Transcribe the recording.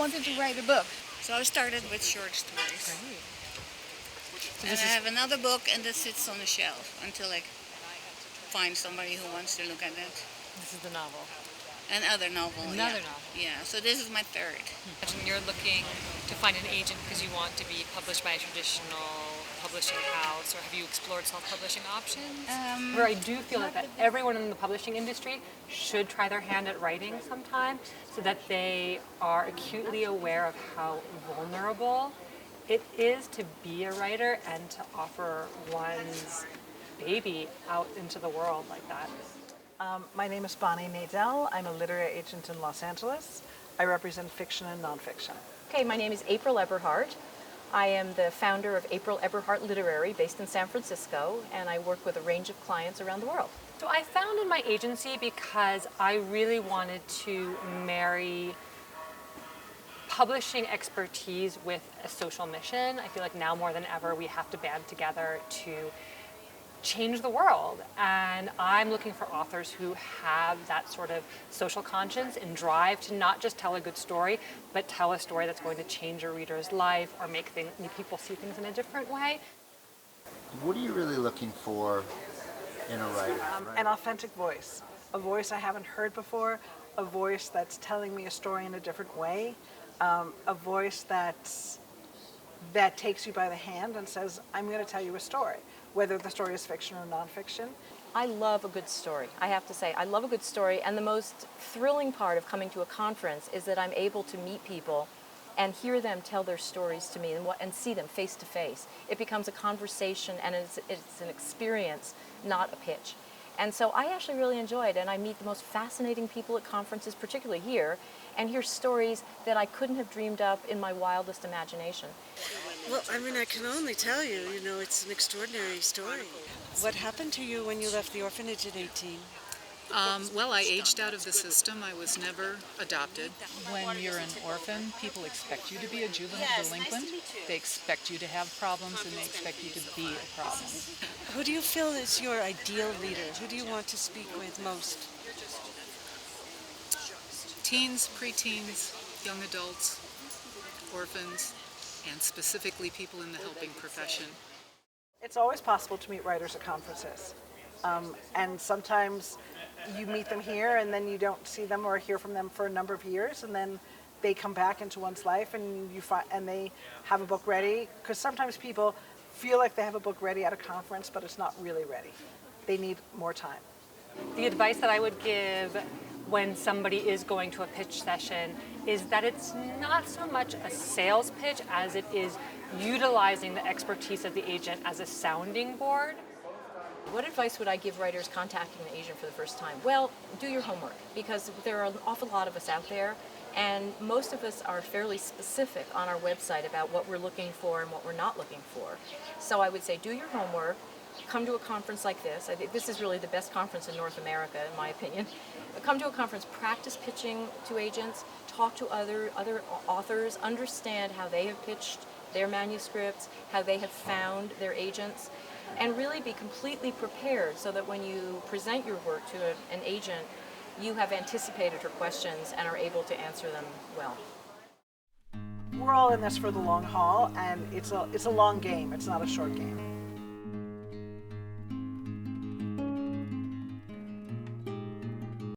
wanted to write a book. So I started with short stories. So and I have another book, and that sits on the shelf until I find somebody who wants to look at it. This is the novel. Another novel. Another novel. Yeah, so this is my third. And you're looking to find an agent because you want to be published by a traditional publishing house, or have you explored self-publishing options? Where I do feel that everyone in the publishing industry should try their hand at writing sometime, so that they are acutely aware of how vulnerable it is to be a writer and to offer one's baby out into the world like that. My name is Bonnie Nadell. I'm a literary agent in Los Angeles. I represent fiction and nonfiction. Okay, my name is April Eberhardt. I am the founder of April Eberhardt Literary, based in San Francisco, and I work with a range of clients around the world. So I founded my agency because I really wanted to marry publishing expertise with a social mission. I feel like now more than ever we have to band together to change the world, and I'm looking for authors who have that sort of social conscience and drive to not just tell a good story, but tell a story that's going to change a reader's life or make people see things in a different way. What are you really looking for in a writer? An authentic voice, a voice I haven't heard before, a voice that's telling me a story in a different way, a voice that takes you by the hand and says, I'm going to tell you a story, whether the story is fiction or nonfiction. I love a good story. I have to say, I love a good story, and the most thrilling part of coming to a conference is that I'm able to meet people and hear them tell their stories to me and see them face to face. It becomes a conversation, and it's an experience, not a pitch. And so I actually really enjoy it, and I meet the most fascinating people at conferences, particularly here, and hear stories that I couldn't have dreamed up in my wildest imagination. Well, I mean, I can only tell you, it's an extraordinary story. What happened to you when you left the orphanage at 18? Well, I aged out of the system. I was never adopted. When you're an orphan, people expect you to be a juvenile delinquent. They expect you to have problems, and they expect you to be a problem. Who do you feel is your ideal reader? Who do you want to speak with most? Teens, preteens, young adults, orphans, and specifically people in the helping profession. It's always possible to meet writers at conferences. And sometimes you meet them here and then you don't see them or hear from them for a number of years, and then they come back into one's life and and they have a book ready, because sometimes people feel like they have a book ready at a conference, but it's not really ready. They need more time. The advice that I would give when somebody is going to a pitch session is that it's not so much a sales pitch as it is utilizing the expertise of the agent as a sounding board. What advice would I give writers contacting an agent for the first time? Well, do your homework, because there are an awful lot of us out there, and most of us are fairly specific on our website about what we're looking for and what we're not looking for. So I would say do your homework, come to a conference like this. I think this is really the best conference in North America, in my opinion. Come to a conference, practice pitching to agents, talk to other authors, understand how they have pitched their manuscripts, how they have found their agents, and really be completely prepared so that when you present your work to an agent, you have anticipated her questions and are able to answer them well. We're all in this for the long haul, and it's a long game. It's not a short game.